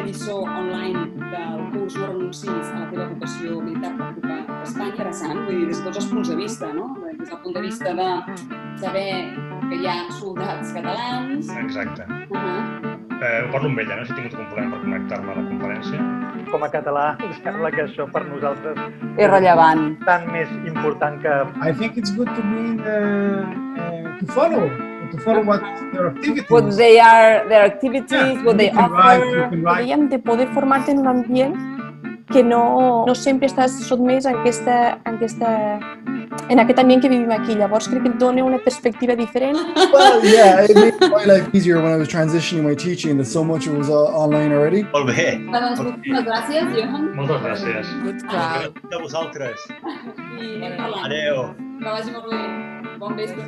lliçó online del curs No renuncis a la teva vocació militar per ocupar Espanya. Interessant, vull dir, des de tots els punts de vista, no? Des del punt de vista de saber que hi ha soldats catalans. Exacte. Ho parlo amb ella, no? Si he tingut algun problema per connectar-me a la conferència. Com a català, em sembla que això per nosaltres és rellevant. Tant més important que... I think it's good to be to follow what their activities. What they are, their activities, what they offer. Dèiem de poder formar-te en un ambient que no sempre estàs sotmès en aquest ambient que vivim aquí. Llavors crec que et dona una perspectiva diferent. Well, yeah, it made my life easier when I was transitioning my teaching, that so much was online already. Molt bé. Doncs moltes gràcies, Johan. Moltes gràcies. Good crowd. A vosaltres. I anem parlant. Adéu. Que vagi molt bé. Bon vespre.